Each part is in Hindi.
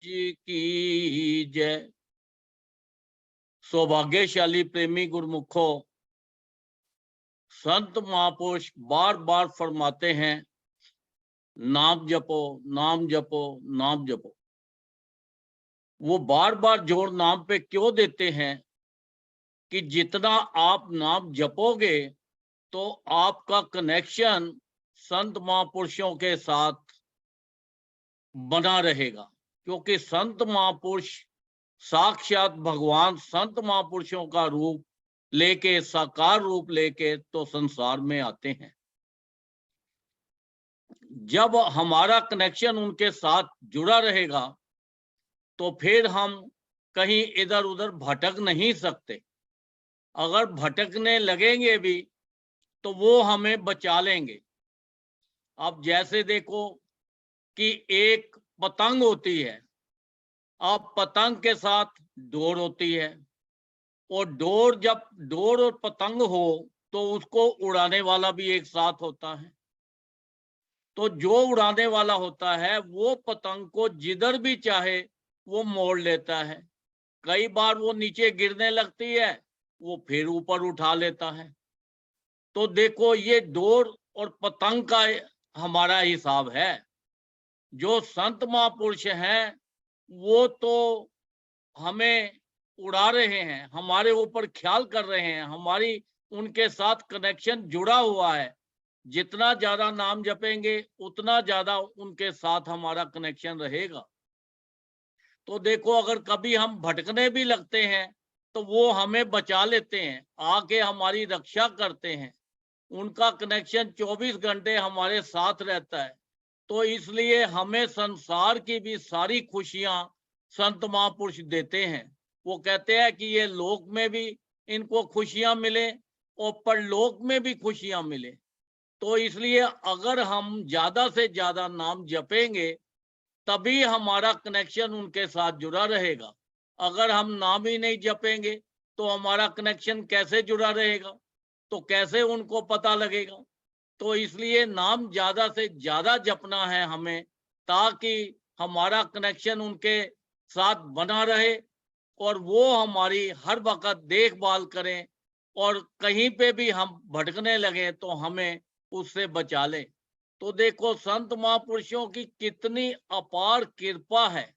जी की जय। सौभाग्यशाली प्रेमी गुरमुखो, संत महापुरुष बार बार फरमाते हैं, नाम जपो, नाम जपो, नाम जपो। वो बार बार जोर नाम पे क्यों देते हैं कि जितना आप नाम जपोगे तो आपका कनेक्शन संत महापुरुषों के साथ बना रहेगा, क्योंकि संत महापुरुष साक्षात भगवान संत महापुरुषों का रूप लेके, साकार रूप लेके तो संसार में आते हैं। जब हमारा कनेक्शन उनके साथ जुड़ा रहेगा तो फिर हम कहीं इधर उधर भटक नहीं सकते। अगर भटकने लगेंगे भी तो वो हमें बचा लेंगे। अब जैसे देखो कि एक पतंग होती है, अब पतंग के साथ डोर होती है, और डोर और पतंग हो तो उसको उड़ाने वाला भी एक साथ होता है। तो जो उड़ाने वाला होता है वो पतंग को जिधर भी चाहे वो मोड़ लेता है। कई बार वो नीचे गिरने लगती है, वो फिर ऊपर उठा लेता है। तो देखो ये डोर और पतंग का हमारा हिसाब है। जो संत महापुरुष हैं वो तो हमें उड़ा रहे हैं, हमारे ऊपर ख्याल कर रहे हैं, हमारी उनके साथ कनेक्शन जुड़ा हुआ है। जितना ज्यादा नाम जपेंगे उतना ज्यादा उनके साथ हमारा कनेक्शन रहेगा। तो देखो अगर कभी हम भटकने भी लगते हैं तो वो हमें बचा लेते हैं, आके हमारी रक्षा करते हैं। उनका कनेक्शन 24 घंटे हमारे साथ रहता है। तो इसलिए हमें संसार की भी सारी खुशियां संत महापुरुष देते हैं। वो कहते हैं कि ये लोक में भी इनको खुशियां मिले और परलोक में भी खुशियां मिले। तो इसलिए अगर हम ज्यादा से ज्यादा नाम जपेंगे तभी हमारा कनेक्शन उनके साथ जुड़ा रहेगा। अगर हम नाम ही नहीं जपेंगे तो हमारा कनेक्शन कैसे जुड़ा रहेगा, तो कैसे उनको पता लगेगा। तो इसलिए नाम ज्यादा से ज्यादा जपना है हमें, ताकि हमारा कनेक्शन उनके साथ बना रहे और वो हमारी हर वक्त देखभाल करें, और कहीं पे भी हम भटकने लगे तो हमें उससे बचा लें। तो देखो संत महापुरुषों की कितनी अपार कृपा है।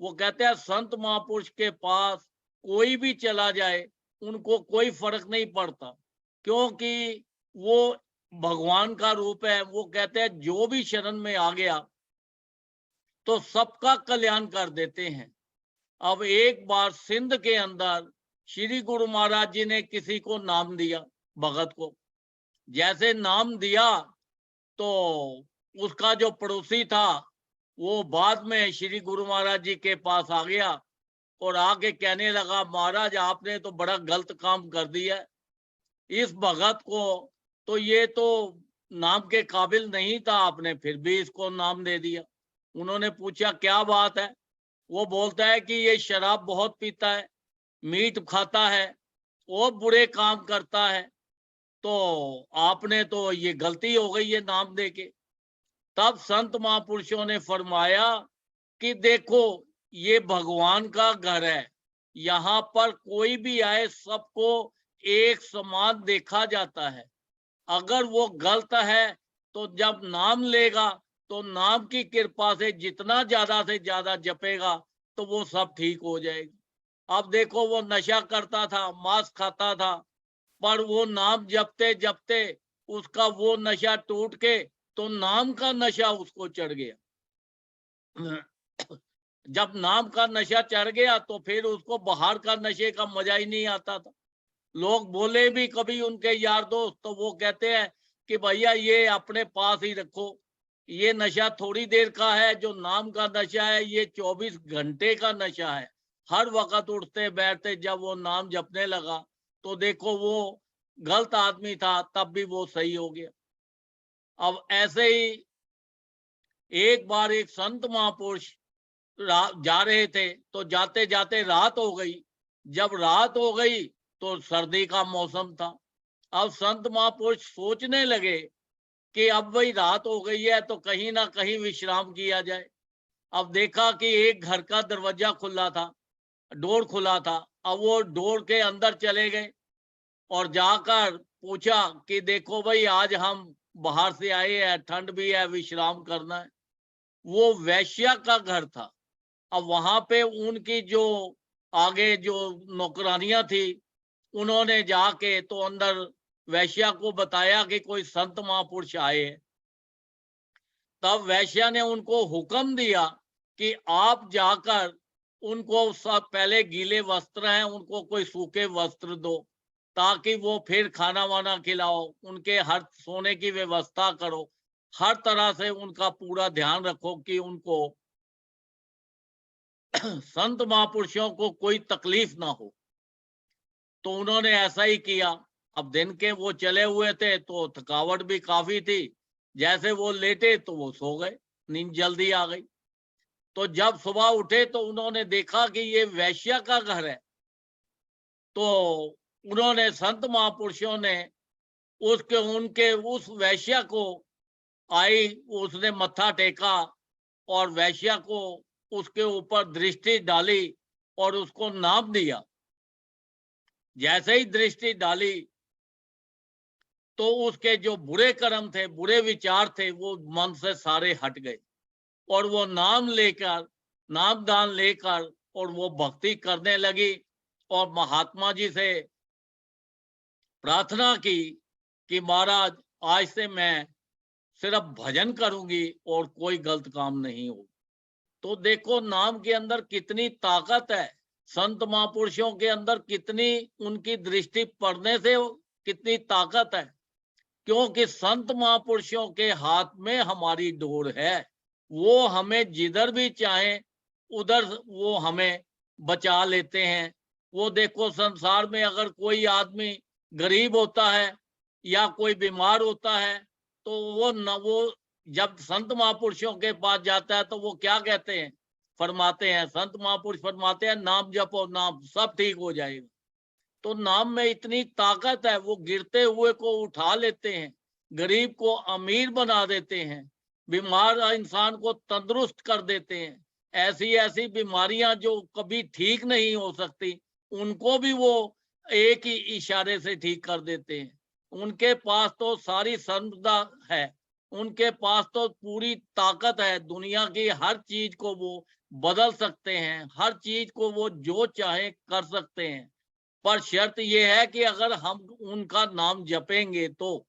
वो कहते हैं संत महापुरुष के पास कोई भी चला जाए उनको कोई फर्क नहीं पड़ता, क्योंकि वो भगवान का रूप है। वो कहते हैं जो भी शरण में आ गया तो सबका कल्याण कर देते हैं। अब एक बार सिंध के अंदर श्री गुरु महाराज जी ने किसी को नाम दिया, भगत को। जैसे नाम दिया तो उसका जो पड़ोसी था वो बाद में श्री गुरु महाराज जी के पास आ गया और आके कहने लगा, महाराज आपने तो बड़ा गलत काम कर दिया। इस भगत को तो ये तो नाम के काबिल नहीं था, आपने फिर भी इसको नाम दे दिया। उन्होंने पूछा क्या बात है। वो बोलता है कि ये शराब बहुत पीता है, मीट खाता है और बुरे काम करता है, तो आपने तो ये गलती हो गई है नाम देके। तब संत महापुरुषों ने फरमाया कि देखो ये भगवान का घर है, यहाँ पर कोई भी आए सबको एक समान देखा जाता है। अगर वो गलत है तो जब नाम लेगा तो नाम की कृपा से जितना ज्यादा से ज्यादा जपेगा तो वो सब ठीक हो जाएगा। अब देखो वो नशा करता था, मांस खाता था, पर वो नाम जपते जपते उसका वो नशा टूट के तो नाम का नशा उसको चढ़ गया। जब नाम का नशा चढ़ गया तो फिर उसको बाहर का नशे का मजा ही नहीं आता था। लोग बोले भी कभी उनके यार दोस्त तो वो कहते हैं कि भैया ये अपने पास ही रखो, ये नशा थोड़ी देर का है, जो नाम का नशा है ये 24 घंटे का नशा है। हर वक्त उठते बैठते जब वो नाम जपने लगा तो देखो वो गलत आदमी था तब भी वो सही हो गया। अब ऐसे ही एक बार एक संत महापुरुष जा रहे थे तो जाते जाते रात हो गई। जब रात हो गई तो सर्दी का मौसम था। अब संत महापुरुष सोचने लगे कि अब वही रात हो गई है तो कहीं ना कहीं विश्राम किया जाए। अब देखा कि एक घर का दरवाजा खुला था, डोर खुला था। अब वो डोर के अंदर चले गए और जाकर पूछा कि देखो भाई, आज हम बाहर से आए हैं, ठंड भी है, विश्राम करना है। वो वैश्या का घर था। अब वहां पे उनकी जो आगे जो नौकरानियां थी, उन्होंने जाके तो अंदर वैश्या को बताया कि कोई संत महापुरुष आए हैं। तब वैश्या ने उनको हुक्म दिया कि आप जाकर उनको सब, पहले गीले वस्त्र हैं उनको कोई सूखे वस्त्र दो, ताकि वो फिर खाना वाना खिलाओ, उनके हर सोने की व्यवस्था करो, हर तरह से उनका पूरा ध्यान रखो कि उनको संत महापुरुषों को कोई तकलीफ ना हो। तो उन्होंने ऐसा ही किया। अब दिन के वो चले हुए थे तो थकावट भी काफी थी। जैसे वो लेटे तो वो सो गए, नींद जल्दी आ गई। तो जब सुबह उठे तो उन्होंने देखा कि ये वैश्या का घर है। तो उन्होंने, संत महापुरुषों ने उसके उनके उस वैश्या को आई, उसने मत्था टेका और वैश्या को उसके ऊपर दृष्टि डाली और उसको नाम दिया। जैसे ही दृष्टि डाली तो उसके जो बुरे कर्म थे, बुरे विचार थे, वो मन से सारे हट गए और वो नाम लेकर, नामदान लेकर और वो भक्ति करने लगी और महात्मा जी से प्रार्थना की कि महाराज, आज से मैं सिर्फ भजन करूंगी और कोई गलत काम नहीं हो। तो देखो नाम के अंदर कितनी ताकत है, संत महापुरुषों के अंदर कितनी उनकी दृष्टि पड़ने से कितनी ताकत है। क्योंकि संत महापुरुषों के हाथ में हमारी डोर है। वो हमें जिधर भी चाहे उधर वो हमें बचा लेते हैं। वो देखो, संसार में अगर कोई आदमी गरीब होता है या कोई बीमार होता है तो वो न वो जब संत महापुरुषों के पास जाता है तो वो क्या कहते हैं, फरमाते हैं, संत महापुरुष फरमाते हैं, नाम जपो, नाम सब ठीक हो जाएगा। तो नाम में इतनी ताकत है, वो गिरते हुए को उठा लेते हैं, गरीब को अमीर बना देते हैं, बीमार इंसान को तंदुरुस्त कर देते हैं। ऐसी ऐसी बीमारियां जो कभी ठीक नहीं हो सकती, उनको भी वो एक ही इशारे से ठीक कर देते हैं। उनके पास तो सारी संपदा है, उनके पास तो पूरी ताकत है, दुनिया की हर चीज को वो बदल सकते हैं, हर चीज को वो जो चाहे कर सकते हैं। पर शर्त यह है कि अगर हम उनका नाम जपेंगे तो,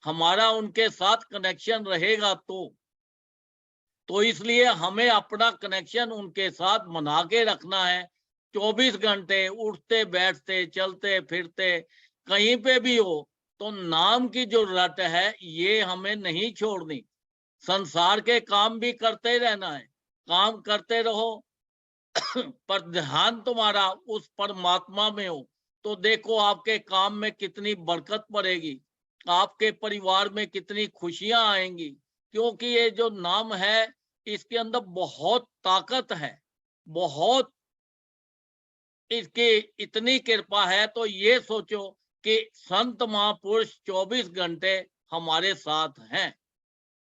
हमारा उनके साथ कनेक्शन रहेगा तो इसलिए हमें अपना कनेक्शन उनके साथ बना के रखना है। 24 घंटे उठते बैठते चलते फिरते कहीं पे भी हो, तो नाम की जो रट है ये हमें नहीं छोड़नी। संसार के काम भी करते रहना है, काम करते रहो पर ध्यान तुम्हारा उस परमात्मा में हो तो देखो आपके काम में कितनी बरकत पड़ेगी, आपके परिवार में कितनी खुशियां आएंगी। क्योंकि ये जो नाम है इसके अंदर बहुत ताकत है, बहुत इसकी इतनी कृपा है। तो ये सोचो कि संत महापुरुष 24 घंटे हमारे साथ हैं।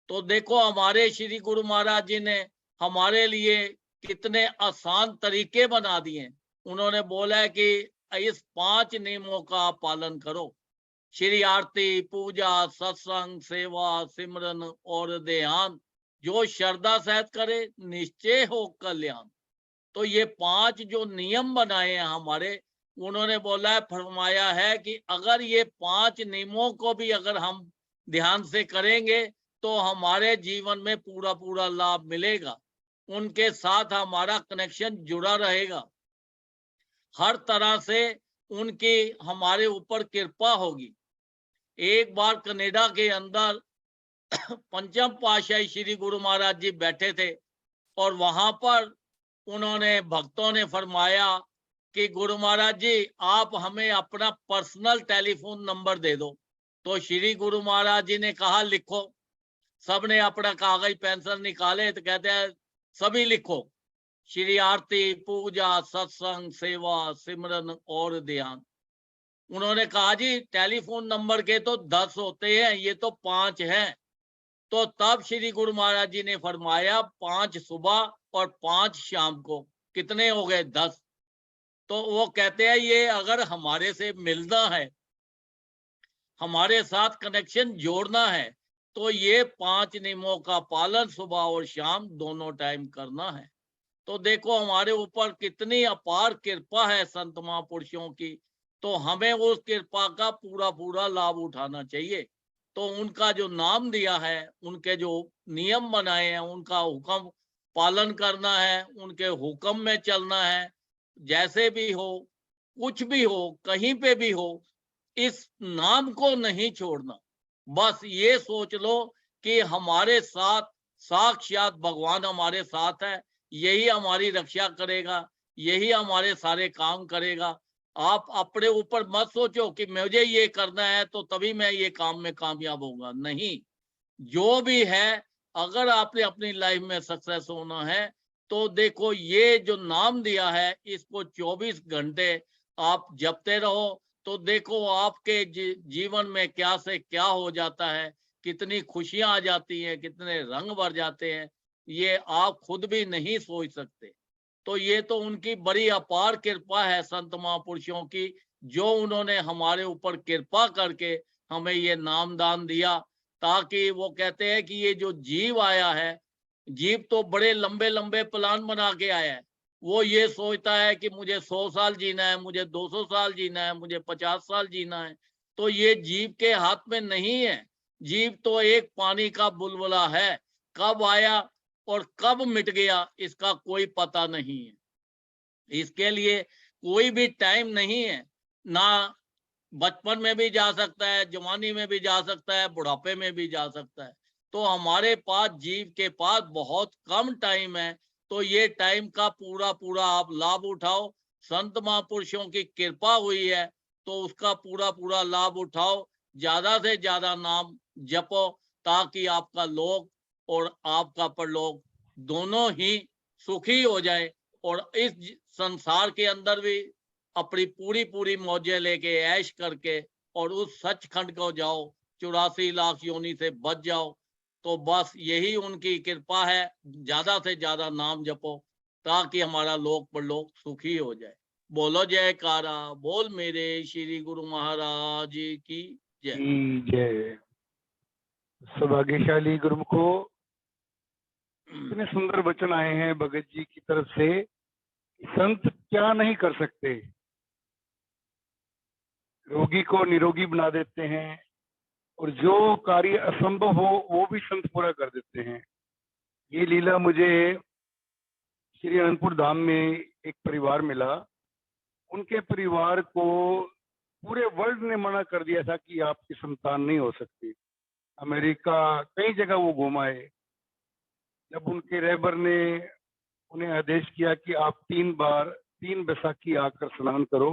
तो देखो हमारे श्री गुरु महाराज जी ने हमारे लिए कितने आसान तरीके बना दिए। उन्होंने बोला है कि इस 5 नियमों का पालन करो, श्री आरती, पूजा, सत्संग, सेवा, सिमरन और ध्यान, जो श्रद्धा सहित करे निश्चय हो कल्याण। तो ये 5 जो नियम बनाए हैं हमारे, उन्होंने बोला है, फरमाया है कि अगर ये 5 नियमों को भी अगर हम ध्यान से करेंगे तो हमारे जीवन में पूरा पूरा लाभ मिलेगा, उनके साथ हमारा कनेक्शन जुड़ा रहेगा, हर तरह से उनकी हमारे ऊपर कृपा होगी। एक बार कनाडा के अंदर पंचम पातशाही श्री गुरु महाराज जी बैठे थे और वहां पर उन्होंने, भक्तों ने फरमाया कि गुरु महाराज जी आप हमें अपना पर्सनल टेलीफोन नंबर दे दो। तो श्री गुरु महाराज जी ने कहा लिखो। सबने अपना कागज पेंसिल निकाले तो कहते हैं सभी लिखो, श्री आरती, पूजा, सत्संग, सेवा, सिमरन और ध्यान। उन्होंने कहा जी टेलीफोन नंबर के तो 10 होते हैं, ये तो 5 हैं। तो तब श्री गुरु महाराज जी ने फरमाया 5 सुबह और 5 शाम को, कितने हो गए? 10। तो वो कहते हैं ये अगर हमारे से मिलना है, हमारे साथ कनेक्शन जोड़ना है, तो ये 5 नियमों का पालन सुबह और शाम दोनों टाइम करना है। तो देखो हमारे ऊपर कितनी अपार कृपा है संत महापुरुषों की, तो हमें उस कृपा का पूरा पूरा लाभ उठाना चाहिए। तो उनका जो नाम दिया है, उनके जो नियम बनाए हैं, उनका हुक्म पालन करना है, उनके हुक्म में चलना है। जैसे भी हो, कुछ भी हो, कहीं पे भी हो, इस नाम को नहीं छोड़ना। बस ये सोच लो कि हमारे साथ साक्षात भगवान हमारे साथ है, यही हमारी रक्षा करेगा, यही हमारे सारे काम करेगा। आप अपने ऊपर मत सोचो कि मुझे ये करना है तो तभी मैं ये काम में कामयाब होऊँगा, नहीं। जो भी है, अगर आपने अपनी लाइफ में सक्सेस होना है, तो देखो ये जो नाम दिया है, इसको 24 घंटे आप जपते रहो, तो देखो आपके जीवन में क्या से क्या हो जाता है, कितनी खुशियां आ जाती हैं, कितने रंग भर जाते हैं, ये आप खुद भी नहीं सोच सकते। तो ये तो उनकी बड़ी अपार कृपा है संत महापुरुषों की, जो उन्होंने हमारे ऊपर कृपा करके हमें ये नाम दान दिया, ताकि वो कहते हैं कि ये जो जीव आया है, जीव तो बड़े लंबे लंबे प्लान बना के आया है। वो ये सोचता है कि मुझे 100 साल जीना है, मुझे 200 साल जीना है, मुझे 50 साल जीना है। तो ये जीव के हाथ में नहीं है। जीव तो एक पानी का बुलबुला है, कब आया और कब मिट गया इसका कोई पता नहीं है। इसके लिए कोई भी टाइम नहीं है, ना बचपन में भी जा सकता है, जवानी में भी जा सकता है, बुढ़ापे में भी जा सकता है। तो हमारे पास जीव के पास बहुत कम टाइम है, तो ये टाइम का पूरा पूरा आप लाभ उठाओ। संत महापुरुषों की कृपा हुई है, तो उसका पूरा पूरा लाभ उठाओ, ज्यादा से ज्यादा नाम जपो, ताकि आपका लोक और आपका परलोक दोनों ही सुखी हो जाए, और इस संसार के अंदर भी अपनी पूरी पूरी मौजें लेके ऐश करके और उस सचखंड को जाओ, 84 लाख योनि से बच जाओ। तो बस यही उनकी कृपा है, ज्यादा से ज्यादा नाम जपो, ताकि हमारा लोक परलोक सुखी हो जाए। बोलो जयकारा, बोल मेरे श्री गुरु महाराज की जय। जय। सौभाग्यशाली गुरुमुखो, इतने सुंदर वचन आए हैं भगत जी की तरफ से। संत क्या नहीं कर सकते, रोगी को निरोगी बना देते हैं, और जो कार्य असंभव हो वो भी संत पूरा कर देते हैं। ये लीला मुझे श्री अनंतपुर धाम में एक परिवार मिला। उनके परिवार को पूरे वर्ल्ड ने मना कर दिया था कि आपकी संतान नहीं हो सकती। अमेरिका कई जगह वो घुमाए। जब उनके रहबर ने उन्हें आदेश किया कि आप 3 बैसाखी आकर स्नान करो,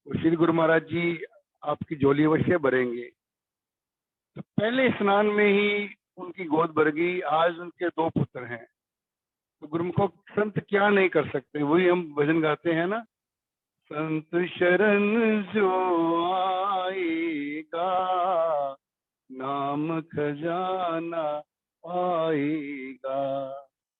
तो श्री गुरु महाराज जी आपकी झोली अवश्य भरेंगे। तो पहले स्नान में ही उनकी गोद भर गई। आज उनके 2 पुत्र हैं। तो गुरुमुखो, संत क्या नहीं कर सकते, वही हम भजन गाते हैं ना, संत शरण जो आएगा नाम खजाना पाएगा।